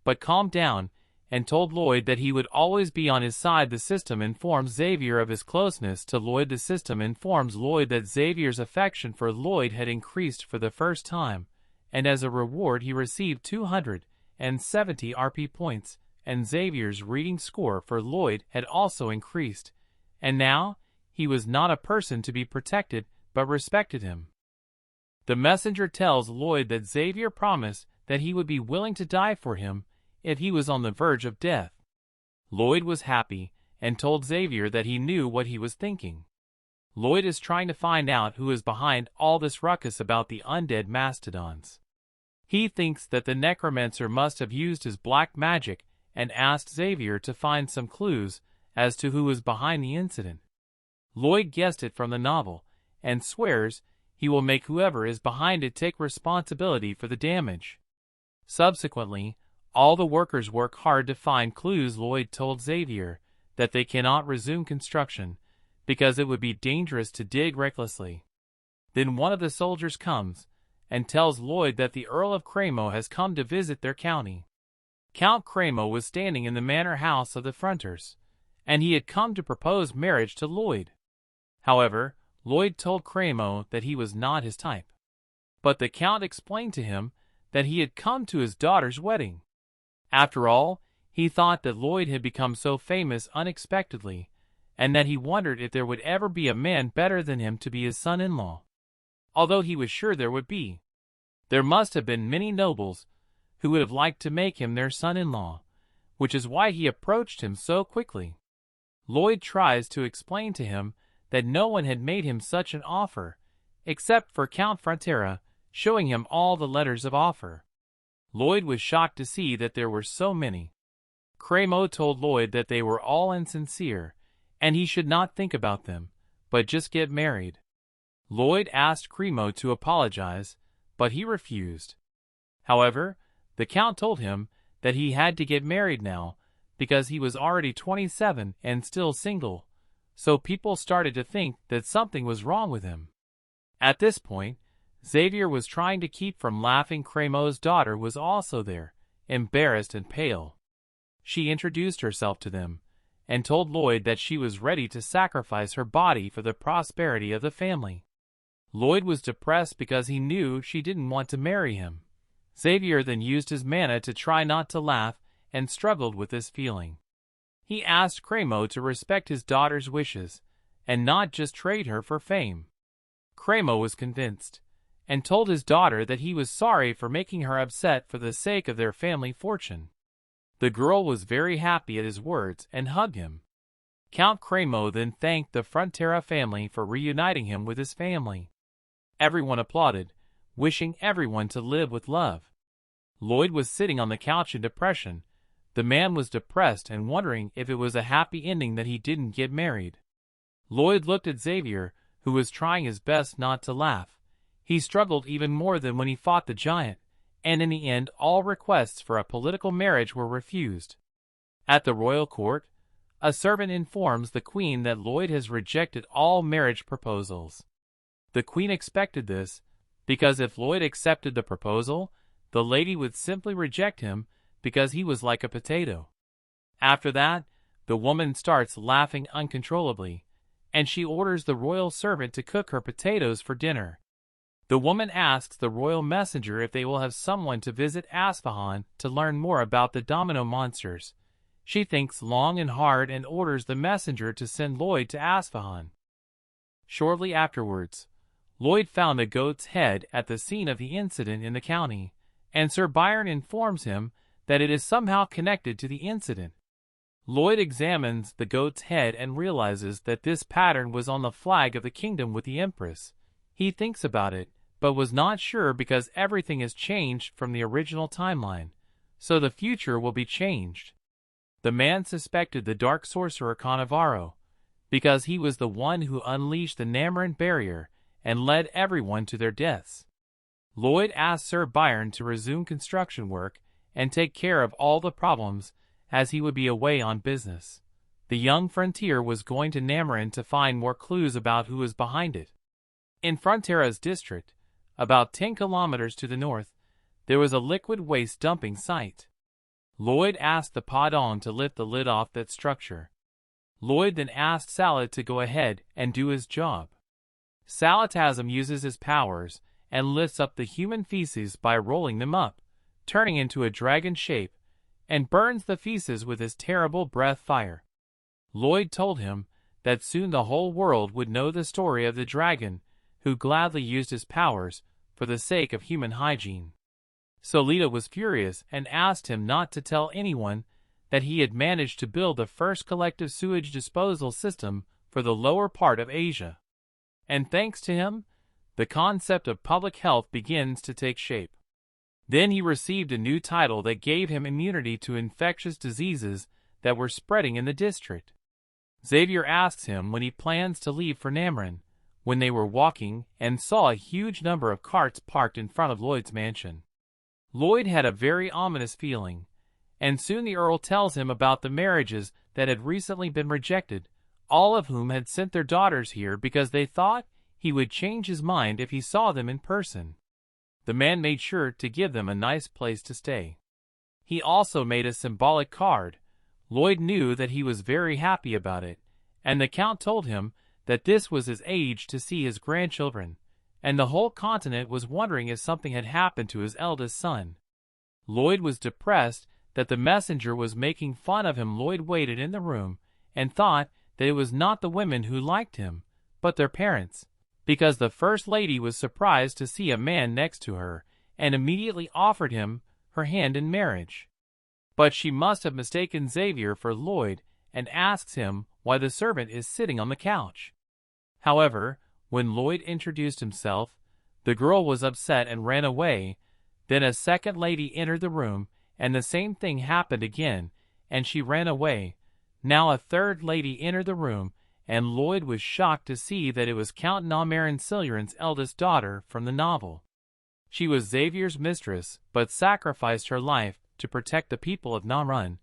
but calmed down and told Lloyd that he would always be on his side. The system informs Xavier of his closeness to Lloyd. The system informs Lloyd that Xavier's affection for Lloyd had increased for the first time, and as a reward he received 270 RP points, and Xavier's reading score for Lloyd had also increased, and now he was not a person to be protected but respected him. The messenger tells Lloyd that Xavier promised that he would be willing to die for him if he was on the verge of death. Lloyd was happy and told Xavier that he knew what he was thinking. Lloyd is trying to find out who is behind all this ruckus about the undead mastodons. He thinks that the necromancer must have used his black magic and asked Xavier to find some clues as to who was behind the incident. Lloyd guessed it from the novel and swears he will make whoever is behind it take responsibility for the damage. Subsequently, all the workers work hard to find clues. Lloyd told Xavier that they cannot resume construction because it would be dangerous to dig recklessly. Then one of the soldiers comes and tells Lloyd that the Earl of Cremo has come to visit their county. Count Cremo was standing in the manor house of the Fronters, and he had come to propose marriage to Lloyd. However, Lloyd told Cremo that he was not his type. But the Count explained to him that he had come to his daughter's wedding. After all, he thought that Lloyd had become so famous unexpectedly, and that he wondered if there would ever be a man better than him to be his son-in-law. Although he was sure there would be. There must have been many nobles who would have liked to make him their son-in-law, which is why he approached him so quickly. Lloyd tries to explain to him that no one had made him such an offer, except for Count Frontera, showing him all the letters of offer. Lloyd was shocked to see that there were so many. Cremo told Lloyd that they were all insincere, and he should not think about them, but just get married. Lloyd asked Cremo to apologize, but he refused. However, the Count told him that he had to get married now, because he was already 27 and still single, so people started to think that something was wrong with him. At this point, Xavier was trying to keep from laughing. Cremo's daughter was also there, embarrassed and pale. She introduced herself to them, and told Lloyd that she was ready to sacrifice her body for the prosperity of the family. Lloyd was depressed because he knew she didn't want to marry him. Xavier then used his mana to try not to laugh and struggled with this feeling. He asked Cremo to respect his daughter's wishes and not just trade her for fame. Cremo was convinced, and told his daughter that he was sorry for making her upset for the sake of their family fortune. The girl was very happy at his words and hugged him. Count Cremo then thanked the Frontera family for reuniting him with his family. Everyone applauded, wishing everyone to live with love. Lloyd was sitting on the couch in depression. The man was depressed and wondering if it was a happy ending that he didn't get married. Lloyd looked at Xavier, who was trying his best not to laugh. He struggled even more than when he fought the giant, and in the end all requests for a political marriage were refused. At the royal court, a servant informs the queen that Lloyd has rejected all marriage proposals. The queen expected this, because if Lloyd accepted the proposal, the lady would simply reject him because he was like a potato. After that, the woman starts laughing uncontrollably, and she orders the royal servant to cook her potatoes for dinner. The woman asks the royal messenger if they will have someone to visit Asfahan to learn more about the domino monsters. She thinks long and hard and orders the messenger to send Lloyd to Asfahan. Shortly afterwards, Lloyd found a goat's head at the scene of the incident in the county, and Sir Byron informs him that it is somehow connected to the incident. Lloyd examines the goat's head and realizes that this pattern was on the flag of the kingdom with the Empress. He thinks about it, but was not sure because everything has changed from the original timeline, so the future will be changed. The man suspected the dark sorcerer Cannavaro, because he was the one who unleashed the Namoran barrier and led everyone to their deaths. Lloyd asked Sir Byron to resume construction work and take care of all the problems, as he would be away on business. The young frontier was going to Namoran to find more clues about who was behind it. In Frontera's district, about 10 kilometers to the north, there was a liquid waste dumping site. Lloyd asked the Padon to lift the lid off that structure. Lloyd then asked Salat to go ahead and do his job. Salatasm uses his powers and lifts up the human feces by rolling them up, turning into a dragon shape, and burns the feces with his terrible breath fire. Lloyd told him that soon the whole world would know the story of the dragon, who gladly used his powers for the sake of human hygiene. Solita was furious and asked him not to tell anyone that he had managed to build the first collective sewage disposal system for the lower part of Asia. And thanks to him, the concept of public health begins to take shape. Then he received a new title that gave him immunity to infectious diseases that were spreading in the district. Xavier asks him when he plans to leave for Namoran, when they were walking and saw a huge number of carts parked in front of Lloyd's mansion. Lloyd had a very ominous feeling, and soon the Earl tells him about the marriages that had recently been rejected, all of whom had sent their daughters here because they thought he would change his mind if he saw them in person. The man made sure to give them a nice place to stay. He also made a symbolic card. Lloyd knew that he was very happy about it, and the Count told him that this was his age to see his grandchildren, and the whole continent was wondering if something had happened to his eldest son. Lloyd was depressed that the messenger was making fun of him. Lloyd waited in the room and thought that it was not the women who liked him, but their parents, because the First Lady was surprised to see a man next to her and immediately offered him her hand in marriage. But she must have mistaken Xavier for Lloyd and asks him why the servant is sitting on the couch. However, when Lloyd introduced himself, the girl was upset and ran away. Then a second lady entered the room, and the same thing happened again, and she ran away. Now a third lady entered the room, and Lloyd was shocked to see that it was Count Namoran Siluran's eldest daughter from the novel. She was Xavier's mistress, but sacrificed her life to protect the people of Namoran.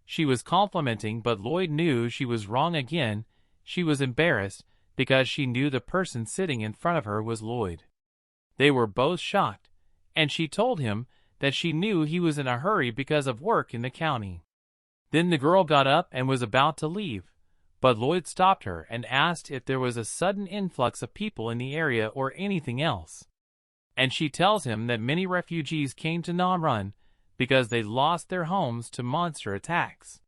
She was complimenting, but Lloyd knew she was wrong again. She was embarrassed, because she knew the person sitting in front of her was Lloyd. They were both shocked, and she told him that she knew he was in a hurry because of work in the county. Then the girl got up and was about to leave, but Lloyd stopped her and asked if there was a sudden influx of people in the area or anything else. And she tells him that many refugees came to Namoran because they lost their homes to monster attacks.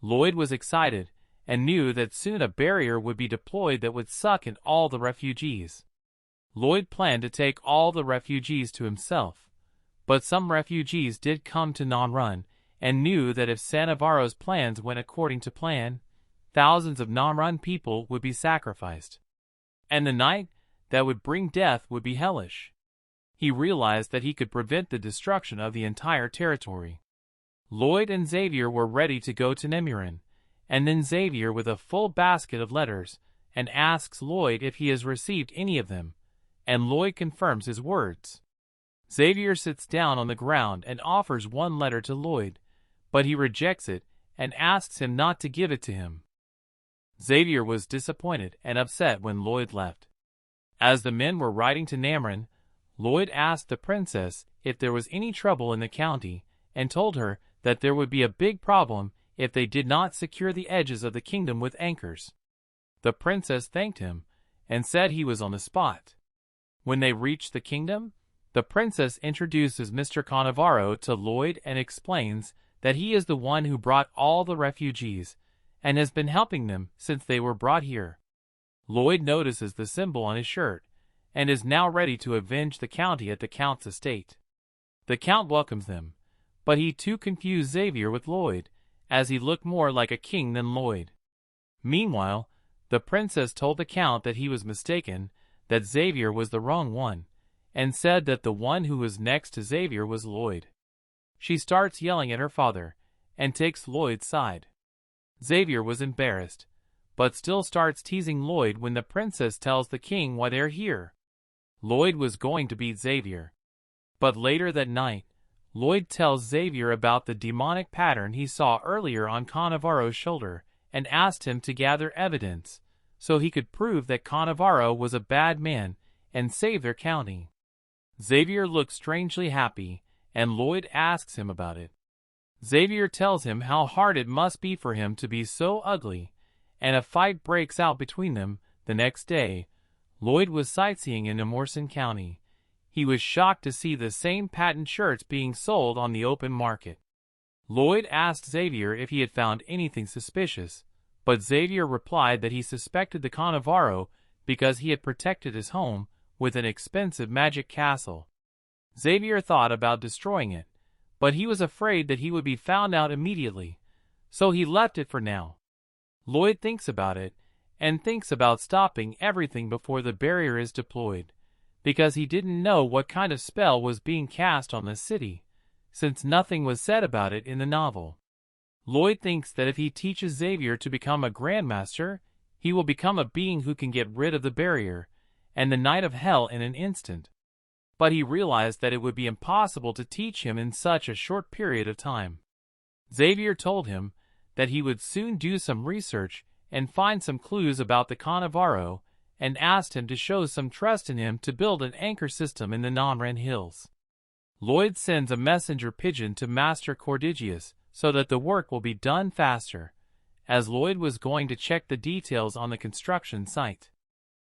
Lloyd was excited and knew that soon a barrier would be deployed that would suck in all the refugees. Lloyd planned to take all the refugees to himself, but some refugees did come to Non Run and knew that if Sanavaro's plans went according to plan, thousands of Non Run people would be sacrificed, and the night that would bring death would be hellish. He realized that he could prevent the destruction of the entire territory. Lloyd and Xavier were ready to go to Nemurin, and then Xavier with a full basket of letters and asks Lloyd if he has received any of them, and Lloyd confirms his words. Xavier sits down on the ground and offers one letter to Lloyd, but he rejects it and asks him not to give it to him. Xavier was disappointed and upset when Lloyd left. As the men were riding to Nemurin, Lloyd asked the princess if there was any trouble in the county and told her that there would be a big problem if they did not secure the edges of the kingdom with anchors. The princess thanked him and said he was on the spot. When they reached the kingdom, the princess introduces Mr. Cannavaro to Lloyd and explains that he is the one who brought all the refugees and has been helping them since they were brought here. Lloyd notices the symbol on his shirt and is now ready to avenge the county at the Count's estate. The Count welcomes them, but he too confused Xavier with Lloyd, as he looked more like a king than Lloyd. Meanwhile, the princess told the Count that he was mistaken, that Xavier was the wrong one, and said that the one who was next to Xavier was Lloyd. She starts yelling at her father, and takes Lloyd's side. Xavier was embarrassed, but still starts teasing Lloyd when the princess tells the king why they're here. Lloyd was going to beat Xavier. But later that night, Lloyd tells Xavier about the demonic pattern he saw earlier on Cannavaro's shoulder and asked him to gather evidence so he could prove that Cannavaro was a bad man and save their county. Xavier looks strangely happy, and Lloyd asks him about it. Xavier tells him how hard it must be for him to be so ugly, and a fight breaks out between them. The next day, Lloyd was sightseeing in Nemorson County. He was shocked to see the same patent shirts being sold on the open market. Lloyd asked Xavier if he had found anything suspicious, but Xavier replied that he suspected the Cannavaro because he had protected his home with an expensive magic castle. Xavier thought about destroying it, but he was afraid that he would be found out immediately, so he left it for now. Lloyd thinks about it, and thinks about stopping everything before the barrier is deployed, because he didn't know what kind of spell was being cast on the city, since nothing was said about it in the novel. Lloyd thinks that if he teaches Xavier to become a Grandmaster, he will become a being who can get rid of the barrier and the Night of Hell in an instant. But he realized that it would be impossible to teach him in such a short period of time. Xavier told him that he would soon do some research and find some clues about the Cannavaro, and asked him to show some trust in him to build an anchor system in the Nonran Hills. Lloyd sends a messenger pigeon to Master Cordigius so that the work will be done faster, as Lloyd was going to check the details on the construction site.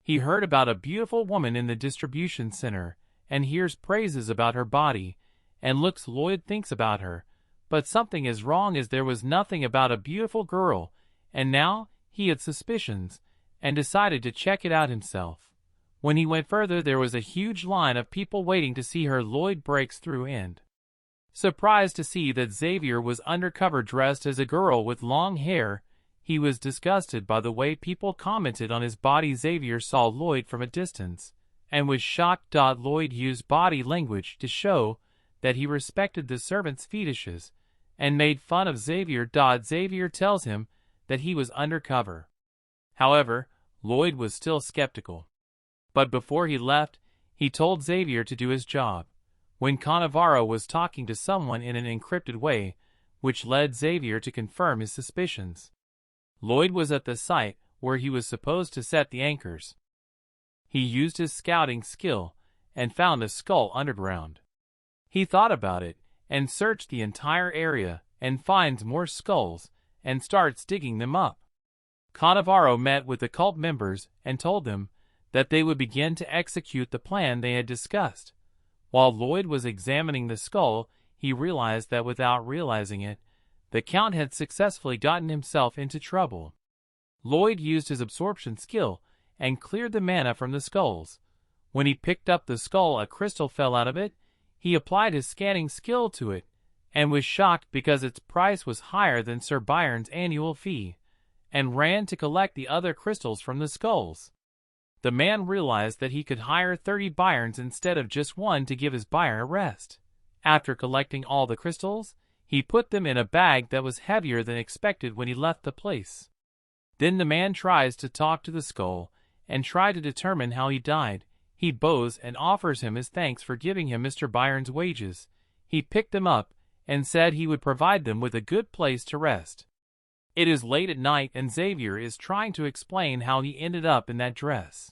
He heard about a beautiful woman in the distribution center, and hears praises about her body, and looks Lloyd thinks about her, but something is wrong as there was nothing about a beautiful girl, and now he had suspicions, and decided to check it out himself. When he went further, there was a huge line of people waiting to see her. Lloyd breaks through and, surprised to see that Xavier was undercover dressed as a girl with long hair, he was disgusted by the way people commented on his body. Xavier saw Lloyd from a distance, and was shocked. Lloyd used body language to show that he respected the servants' fetishes, and made fun of Xavier. Xavier tells him that he was undercover. However, Lloyd was still skeptical. But before he left, he told Xavier to do his job, when Cannavaro was talking to someone in an encrypted way, which led Xavier to confirm his suspicions. Lloyd was at the site where he was supposed to set the anchors. He used his scouting skill and found a skull underground. He thought about it and searched the entire area and finds more skulls and starts digging them up. Cannavaro met with the cult members and told them that they would begin to execute the plan they had discussed. While Lloyd was examining the skull, he realized that without realizing it, the Count had successfully gotten himself into trouble. Lloyd used his absorption skill and cleared the mana from the skulls. When he picked up the skull, a crystal fell out of it. He applied his scanning skill to it, and was shocked because its price was higher than Sir Byron's annual fee, and ran to collect the other crystals from the skulls. The man realized that he could hire 30 Byrons instead of just one to give his buyer a rest. After collecting all the crystals, he put them in a bag that was heavier than expected when he left the place. Then the man tries to talk to the skull and try to determine how he died. He bows and offers him his thanks for giving him Mr. Byron's wages. He picked them up and said he would provide them with a good place to rest. It is late at night and Xavier is trying to explain how he ended up in that dress.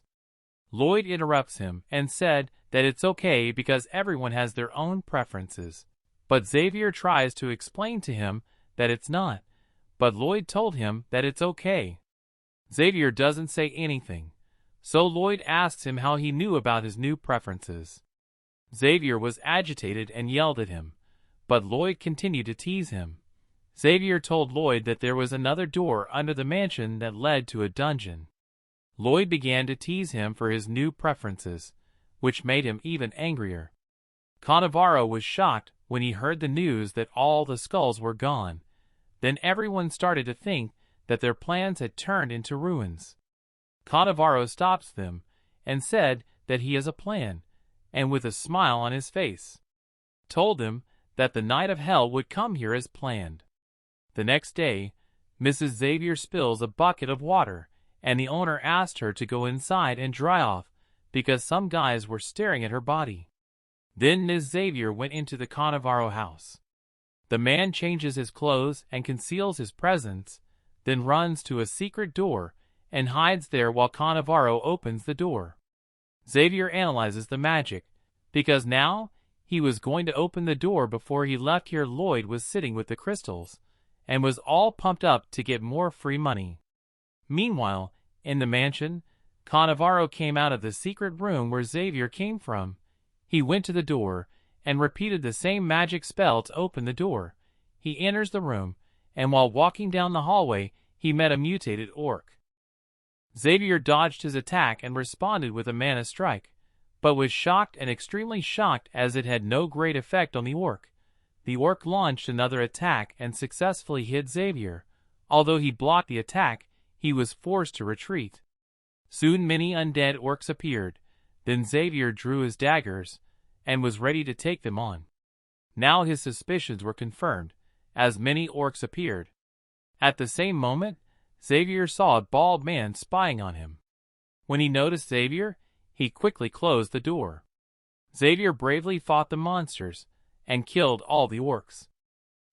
Lloyd interrupts him and said that it's okay because everyone has their own preferences. But Xavier tries to explain to him that it's not, but Lloyd told him that it's okay. Xavier doesn't say anything, so Lloyd asks him how he knew about his new preferences. Xavier was agitated and yelled at him, but Lloyd continued to tease him. Xavier told Lloyd that there was another door under the mansion that led to a dungeon. Lloyd began to tease him for his new preferences, which made him even angrier. Cannavaro was shocked when he heard the news that all the skulls were gone. Then everyone started to think that their plans had turned into ruins. Cannavaro stops them and said that he has a plan, and with a smile on his face, told them that the Knight of Hell would come here as planned. The next day, Mrs. Xavier spills a bucket of water, and the owner asked her to go inside and dry off because some guys were staring at her body. Then Ms. Xavier went into the Cannavaro house. The man changes his clothes and conceals his presence, then runs to a secret door and hides there while Cannavaro opens the door. Xavier analyzes the magic, because now he was going to open the door before he left here. Lloyd was sitting with the crystals, and was all pumped up to get more free money. Meanwhile, in the mansion, Cannavaro came out of the secret room where Xavier came from. He went to the door and repeated the same magic spell to open the door. He enters the room, and while walking down the hallway, he met a mutated orc. Xavier dodged his attack and responded with a mana strike, but was shocked and extremely shocked as it had no great effect on the orc. The orc launched another attack and successfully hit Xavier. Although he blocked the attack, he was forced to retreat. Soon many undead orcs appeared. Then Xavier drew his daggers and was ready to take them on. Now his suspicions were confirmed, as many orcs appeared. At the same moment, Xavier saw a bald man spying on him. When he noticed Xavier, he quickly closed the door. Xavier bravely fought the monsters and killed all the orcs.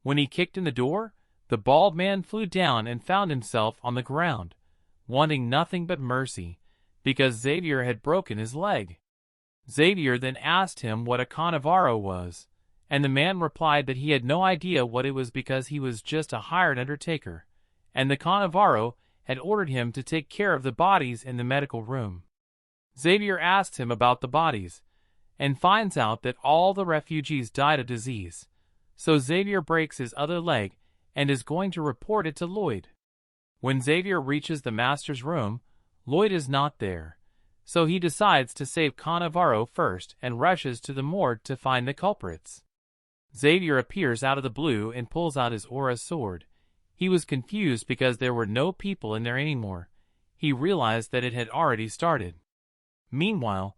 When he kicked in the door, the bald man flew down and found himself on the ground, wanting nothing but mercy, because Xavier had broken his leg. Xavier then asked him what a Cannavaro was, and the man replied that he had no idea what it was because he was just a hired undertaker, and the Cannavaro had ordered him to take care of the bodies in the medical room. Xavier asks him about the bodies, and finds out that all the refugees died of disease, so Xavier breaks his other leg and is going to report it to Lloyd. When Xavier reaches the master's room, Lloyd is not there, so he decides to save Cannavaro first and rushes to the morgue to find the culprits. Xavier appears out of the blue and pulls out his aura sword. He was confused because there were no people in there anymore. He realized that it had already started. Meanwhile,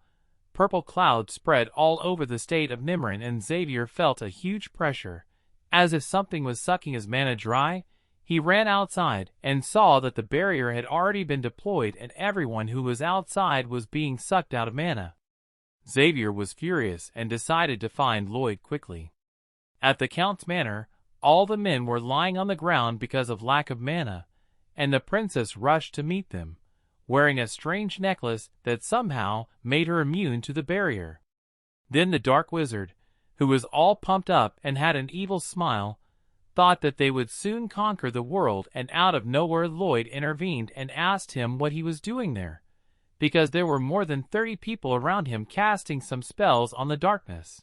purple clouds spread all over the state of Nimrin, and Xavier felt a huge pressure, as if something was sucking his mana dry. He ran outside and saw that the barrier had already been deployed and everyone who was outside was being sucked out of mana. Xavier was furious and decided to find Lloyd quickly. At the Count's manor, all the men were lying on the ground because of lack of mana, and the princess rushed to meet them, wearing a strange necklace that somehow made her immune to the barrier. Then the dark wizard, who was all pumped up and had an evil smile, thought that they would soon conquer the world, and out of nowhere Lloyd intervened and asked him what he was doing there, because there were more than 30 people around him casting some spells on the darkness.